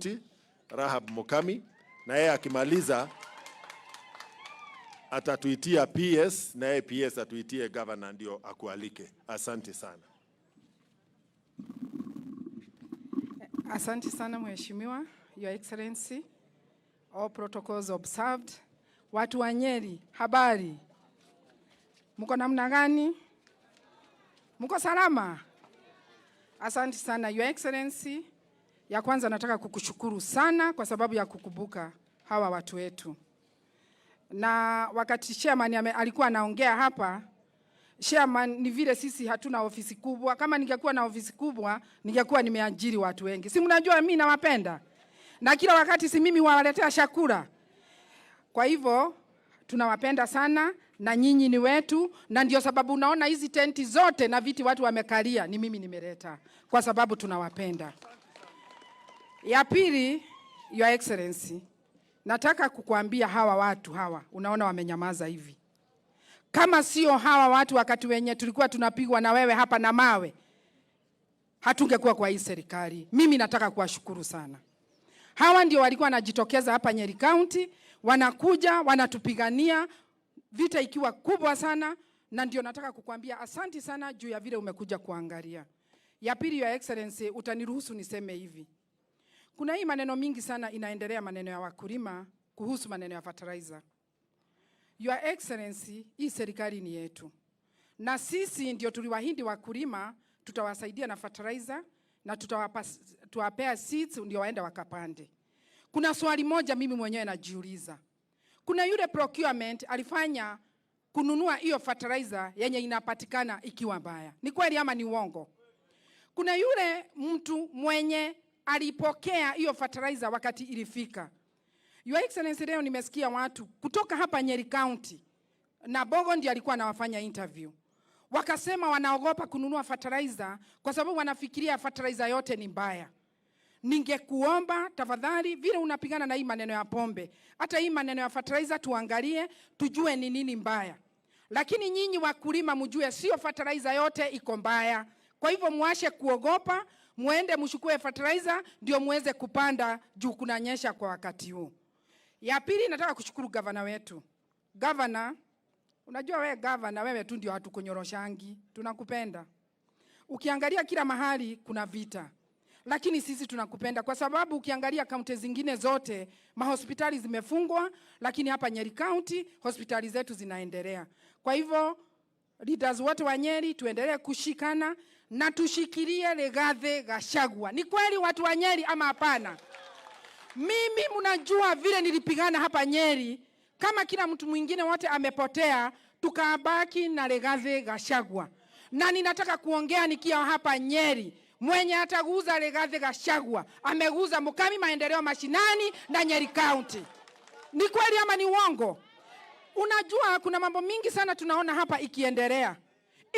County Rahab Mukami, na yeye akimaliza atatuitia PS, na yeye PS atuitie governor ndio akualike. Asante sana. Asante sana Mheshimiwa, Your Excellency. All protocols observed. Watu wa Nyeri, habari? Mko namna gani? Mko salama? Asante sana Your Excellency. Ya kwanza nataka kukushukuru sana kwa sababu ya kukumbuka hawa watu wetu. Na wakati chairman alikuwa anaongea hapa, chairman, ni vile sisi hatuna ofisi kubwa. Kama ningekuwa na ofisi kubwa, ningekuwa nimeajiri watu wengi. Si mnajua mimi nawapenda. Na kila wakati si mimi wawaletea chakula. Kwa hivyo tunawapenda sana na nyinyi ni wetu, na ndio sababu unaona hizi tenti zote na viti watu wamekalia ni mimi nimeleta, kwa sababu tunawapenda. Ya pili, Your Excellency, nataka kukuambia hawa watu hawa, unaona wamenyamaza hivi. Kama sio hawa watu wakati wenye tulikuwa tunapigwa na wewe hapa na mawe, hatungekuwa kwa hii serikali. Mimi nataka kuwashukuru sana. Hawa ndio walikuwa wanajitokeza hapa Nyeri County, wanakuja, wanatupigania vita ikiwa kubwa sana, na ndio nataka kukuambia asante sana juu ya vile umekuja kuangalia. Ya pili, Your Excellency, utaniruhusu niseme hivi. Kuna hii maneno mingi sana inaendelea, maneno ya wakulima kuhusu maneno ya fertilizer. Your Excellency, hii serikali ni yetu. Na sisi ndio tuliwahindi wakulima tutawasaidia na fertilizer na tutawapea seeds ndio waende wakapande. Kuna swali moja mimi mwenyewe najiuliza. Kuna yule procurement alifanya kununua hiyo fertilizer yenye inapatikana ikiwa mbaya. Ni kweli ama ni uongo? Kuna yule mtu mwenye alipokea hiyo fertilizer wakati ilifika. Your Excellency, leo nimesikia watu kutoka hapa Nyeri County na Bogo ndiye alikuwa anawafanya interview. Wakasema wanaogopa kununua fertilizer kwa sababu wanafikiria fertilizer yote ni mbaya. Ningekuomba tafadhali, vile unapigana na hii maneno ya pombe, hata hii maneno ya fertilizer tuangalie, tujue ni nini mbaya. Lakini nyinyi wakulima mjue sio fertilizer yote iko mbaya. Kwa hivyo muache kuogopa, muende mshukue fertilizer ndio muweze kupanda juu kunanyesha kwa wakati huu. Ya pili, nataka kushukuru governor wetu. Governor, unajua wewe governor, wewe tu ndio hatukunyoroshangi. Tunakupenda. Ukiangalia kila mahali kuna vita. Lakini sisi tunakupenda kwa sababu ukiangalia kaunti zingine zote mahospitali zimefungwa, lakini hapa Nyeri County hospitali zetu zinaendelea. Kwa hivyo leaders wote wa Nyeri tuendelee kushikana na tushikilie Rigathi Gachagua. Ni kweli watu wa Nyeri ama hapana? Mimi mnajua vile nilipigana hapa Nyeri, kama kila mtu mwingine wote amepotea, tukabaki na Rigathi Gachagua. Na ninataka kuongea nikiwa hapa Nyeri, mwenye ataguza Rigathi Gachagua ameguza Mukami, maendeleo Mashinani na Nyeri County. Ni kweli ama ni uongo? Unajua kuna mambo mingi sana tunaona hapa ikiendelea.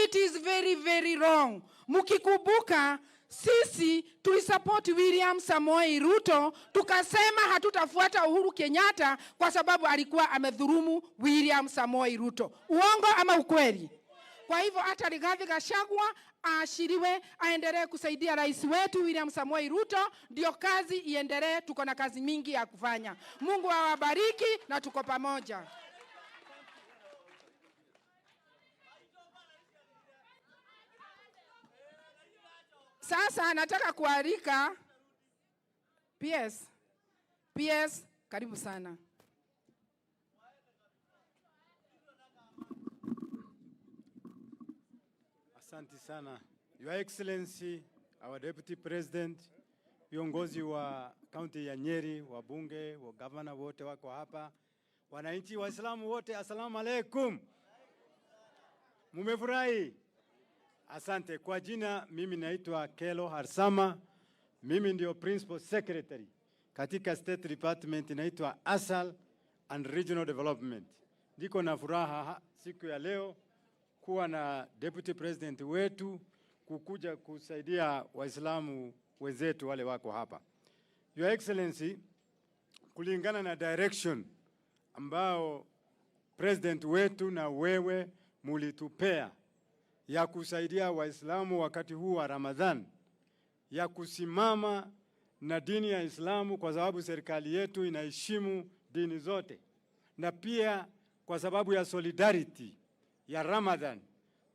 It is very very wrong. Mkikumbuka sisi tulisupport William Samoei Ruto, tukasema hatutafuata Uhuru Kenyatta kwa sababu alikuwa amedhulumu William Samoei Ruto. Uongo ama ukweli? Kwa hivyo hata Rigathi Gachagua aashiriwe aendelee kusaidia rais wetu William Samoei Ruto, ndio kazi iendelee. Tuko na kazi mingi ya kufanya. Mungu awabariki na tuko pamoja. Sasa nataka kualika PS, karibu sana. Asante sana. Your Excellency, our Deputy President, viongozi wa kaunti ya Nyeri, wabunge, wa governor wote wako hapa, wananchi Waislamu wote, asalamu alaikum. Mumefurahi? Asante. Kwa jina mimi naitwa Kelo Harsama. Mimi ndio Principal Secretary katika State Department inaitwa ASAL and Regional Development. Niko na furaha siku ya leo kuwa na Deputy President wetu kukuja kusaidia Waislamu wenzetu wale wako hapa. Your Excellency, kulingana na direction ambao President wetu na wewe mulitupea ya kusaidia Waislamu wakati huu wa Ramadhan, ya kusimama na dini ya Islamu kwa sababu serikali yetu inaheshimu dini zote, na pia kwa sababu ya solidarity ya Ramadhan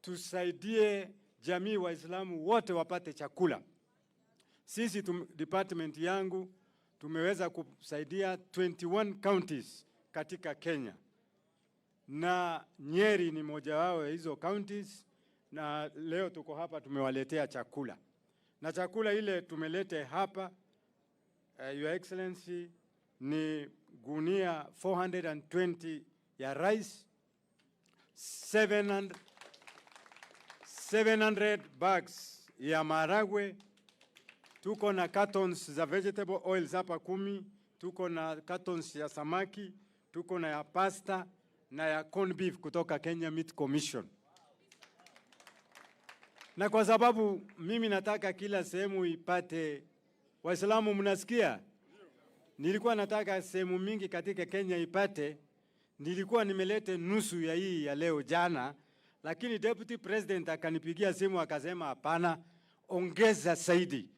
tusaidie jamii wa Islamu wote wapate chakula. Sisi department yangu tumeweza kusaidia 21 counties katika Kenya, na Nyeri ni moja wao hizo counties, na leo tuko hapa tumewaletea chakula. Na chakula ile tumelete hapa, Your Excellency, ni gunia 420 ya rice, 700 bags ya maragwe, tuko na cartons za vegetable oils hapa 10, tuko na cartons ya samaki, tuko na ya pasta na ya corn beef kutoka Kenya Meat Commission. Na kwa sababu mimi nataka kila sehemu ipate, Waislamu mnasikia? Nilikuwa nataka sehemu mingi katika Kenya ipate, nilikuwa nimelete nusu ya hii ya leo jana, lakini Deputy President akanipigia simu akasema hapana, ongeza zaidi.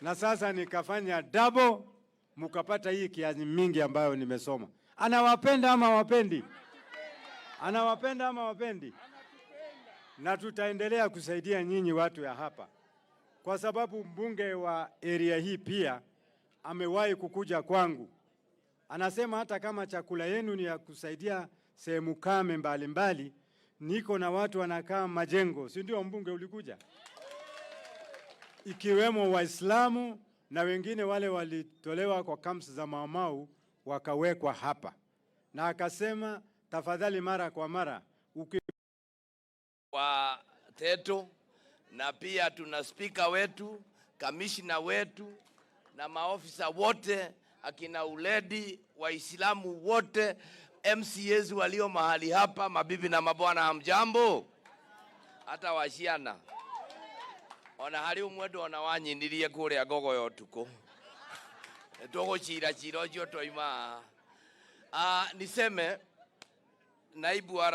Na sasa nikafanya double, mukapata hii kiasi mingi ambayo nimesoma. Anawapenda ama wapendi? Anawapenda ama wapendi? Na tutaendelea kusaidia nyinyi watu ya hapa, kwa sababu mbunge wa area hii pia amewahi kukuja kwangu. Anasema hata kama chakula yenu ni ya kusaidia sehemu kame mbalimbali, niko na watu wanakaa majengo, si ndio mbunge ulikuja? Ikiwemo Waislamu na wengine wale walitolewa kwa camps za Maumau wakawekwa hapa. Na akasema tafadhali mara kwa mara wa Teto, na pia tuna speaker wetu, kamishna wetu na maofisa wote, akina uledi, Waislamu wote, MCAs walio mahali hapa, mabibi na mabwana, hamjambo? Hata washiana ona hari umwedo ona wanyinirie kuria gogo yotuko togo chira chiro joto ima. Niseme naibu wa